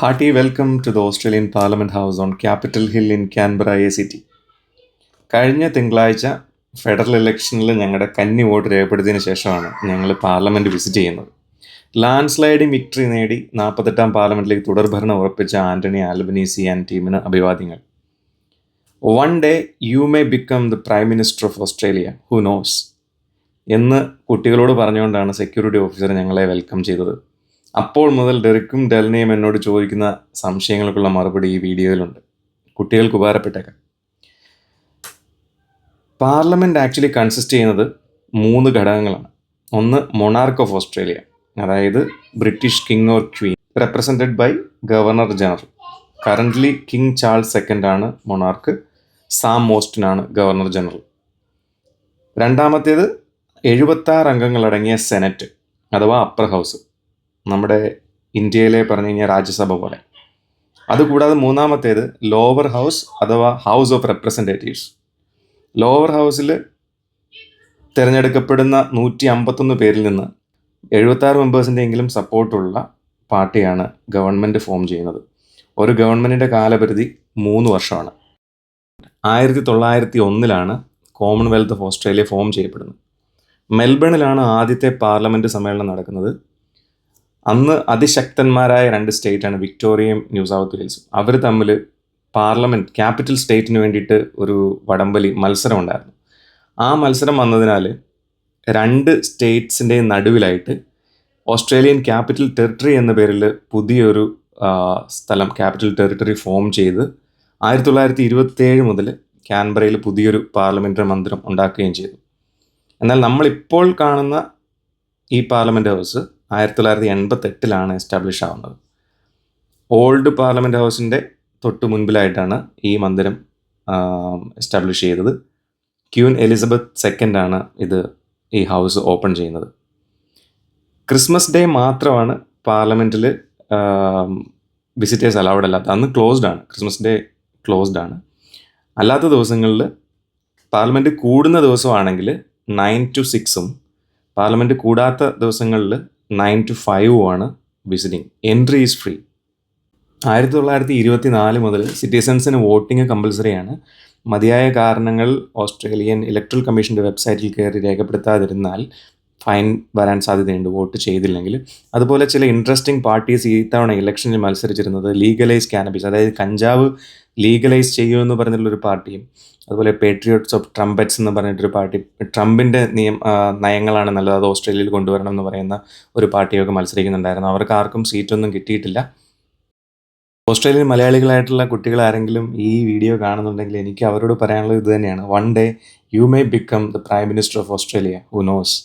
Hearty welcome to the Australian Parliament House on Capitol Hill in Canberra, ACT. കഴിഞ്ഞ തിങ്കളാഴ്ച federal ഇലക്ഷനിൽ ഞങ്ങളുടെ കന്നി വോട്ട് രേഖപ്പെടുത്തിയതിനു ശേഷമാണ് ഞങ്ങൾ പാർലമെൻറ്റ് വിസിറ്റ് ചെയ്യുന്നത്. ലാൻഡ് സ്ലൈഡിംഗ് വിക്ടറി നേടി 48ാം പാർലമെൻറ്റിലേക്ക് തുടർഭരണം ഉറപ്പിച്ച ആൻ്റണി ആൽബനീസി ആൻഡ് ടീമിന് അഭിവാദ്യങ്ങൾ. One day you may become the prime minister of Australia, who knows എന്ന് കുട്ടികളോട് പറഞ്ഞുകൊണ്ടാണ് സെക്യൂരിറ്റി ഓഫീസർ ഞങ്ങളെ വെൽക്കം ചെയ്തത്. അപ്പോൾ മുതൽ ഡെറിക്കും ഡെൽനയും എന്നോട് ചോദിക്കുന്ന സംശയങ്ങൾക്കുള്ള മറുപടി ഈ വീഡിയോയിലുണ്ട്. കുട്ടികൾക്ക് ഉപകാരപ്പെട്ടേക്കാം. പാർലമെൻറ്റ് ആക്ച്വലി കൺസിസ്റ്റ് ചെയ്യുന്നത് 3 ഘടകങ്ങളാണ്. ഒന്ന് മൊണാർക്ക് ഓഫ് ഓസ്ട്രേലിയ, അതായത് British king or queen, represented by governor general. Currently king Charles second ആണ് മൊണാർക്ക്, സാം മോസ്റ്റനാണ് ഗവർണർ ജനറൽ. രണ്ടാമത്തേത് 76 അംഗങ്ങളടങ്ങിയ സെനറ്റ് അഥവാ അപ്പർ ഹൗസ്, നമ്മുടെ ഇന്ത്യയിലെ പറഞ്ഞു കഴിഞ്ഞാൽ രാജ്യസഭ പോലെ. അതുകൂടാതെ മൂന്നാമത്തേത് ലോവർ ഹൗസ് അഥവാ ഹൗസ് ഓഫ് റെപ്രസെൻറ്റേറ്റീവ്സ്. ലോവർ ഹൗസിൽ തിരഞ്ഞെടുക്കപ്പെടുന്ന 151 പേരിൽ നിന്ന് 76 മെമ്പേഴ്സിൻ്റെ എങ്കിലും സപ്പോർട്ടുള്ള പാർട്ടിയാണ് ഗവൺമെൻറ് ഫോം ചെയ്യുന്നത്. ഒരു ഗവൺമെൻറ്റിൻ്റെ കാലപരിധി 3 വർഷമാണ്. 1901 കോമൺവെൽത്ത് ഓഫ് ഓസ്ട്രേലിയ ഫോം ചെയ്യപ്പെടുന്നത്. മെൽബണിലാണ് ആദ്യത്തെ പാർലമെൻറ്റ് സമ്മേളനം നടക്കുന്നത്. അന്ന് അതിശക്തന്മാരായ 2 സ്റ്റേറ്റാണ് വിക്ടോറിയയും ന്യൂ സൗത്ത് വെയിൽസും. അവർ തമ്മിൽ പാർലമെൻറ്റ് ക്യാപിറ്റൽ സ്റ്റേറ്റിന് വേണ്ടിയിട്ട് ഒരു വടംവലി മത്സരം ഉണ്ടായിരുന്നു. ആ മത്സരം വന്നതിനാൽ 2 സ്റ്റേറ്റ്സിൻ്റെ നടുവിലായിട്ട് ഓസ്ട്രേലിയൻ ക്യാപിറ്റൽ ടെറിട്ടറി എന്ന പേരിൽ പുതിയൊരു സ്ഥലം, ക്യാപിറ്റൽ ടെറിട്ടറി ഫോം ചെയ്ത് 1927 മുതൽ കാൻബറയിൽ പുതിയൊരു പാർലമെൻ്ററി മന്ദിരം ഉണ്ടാക്കുകയും ചെയ്തു. എന്നാൽ നമ്മളിപ്പോൾ കാണുന്ന ഈ പാർലമെൻറ്റ് ഹൗസ് 1988 എസ്റ്റാബ്ലിഷ് ആവുന്നത്. ഓൾഡ് പാർലമെൻറ്റ് ഹൗസിൻ്റെ തൊട്ട് മുൻപിലായിട്ടാണ് ഈ മന്ദിരം എസ്റ്റാബ്ലിഷ് ചെയ്തത്. ക്യൂൻ എലിസബത്ത് സെക്കൻഡാണ് ഈ ഹൗസ് ഓപ്പൺ ചെയ്യുന്നത്. ക്രിസ്മസ് ഡേ മാത്രമാണ് പാർലമെൻറ്റിൽ വിസിറ്റേഴ്സ് അലൗഡ് അല്ലാത്ത, അന്ന് ക്ലോസ്ഡ് ആണ്. ക്രിസ്മസ് ഡേ ക്ലോസ്ഡ് ആണ്. അല്ലാത്ത ദിവസങ്ങളിൽ പാർലമെൻറ്റ് കൂടുന്ന ദിവസമാണെങ്കിൽ 9 to 6 പാർലമെൻറ്റ് കൂടാത്ത ദിവസങ്ങളിൽ 9 to 5 visiting. Entry is free. 1924 മുതൽ സിറ്റിസൺസിന് വോട്ടിംഗ് കമ്പൽസറിയാണ്. മതിയായ കാരണങ്ങൾ ഓസ്ട്രേലിയൻ ഇലക്ട്രൽ കമ്മീഷൻ്റെ വെബ്സൈറ്റിൽ കയറി രേഖപ്പെടുത്താതിരുന്നാൽ ഫൈൻ വരാൻ സാധ്യതയുണ്ട് വോട്ട് ചെയ്തില്ലെങ്കിൽ. അതുപോലെ ചില ഇൻട്രസ്റ്റിംഗ് പാർട്ടീസ് ഈ തവണ ഇലക്ഷനിൽ മത്സരിച്ചിരുന്നത് ലീഗലൈസ് കാനബീസ്, അതായത് കഞ്ചാവ് ലീഗലൈസ് ചെയ്യുമെന്ന് പറഞ്ഞിട്ടുള്ളൊരു പാർട്ടിയും, അതുപോലെ പേട്രിയോട്ട്സ് ഓഫ് ട്രംപറ്റ്സ് എന്ന് പറഞ്ഞിട്ടൊരു പാർട്ടി, ട്രംപിൻ്റെ നയങ്ങളാണ് നല്ലത്, അത് ഓസ്ട്രേലിയയിൽ കൊണ്ടുവരണം എന്ന് പറയുന്ന ഒരു പാർട്ടിയൊക്കെ മത്സരിക്കുന്നുണ്ടായിരുന്നു. അവർക്ക് ആർക്കും സീറ്റൊന്നും കിട്ടിയിട്ടില്ല. ഓസ്ട്രേലിയൻ മലയാളികളായിട്ടുള്ള കുട്ടികൾ ആരെങ്കിലും ഈ വീഡിയോ കാണുന്നുണ്ടെങ്കിൽ എനിക്ക് അവരോട് പറയാനുള്ളത് ഇത് തന്നെയാണ്. One day you may become the prime minister of Australia, who knows.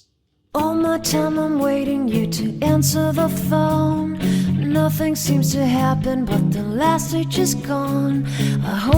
All my time I'm waiting you to answer the phone. Nothing seems to happen but the last stage is gone. I hope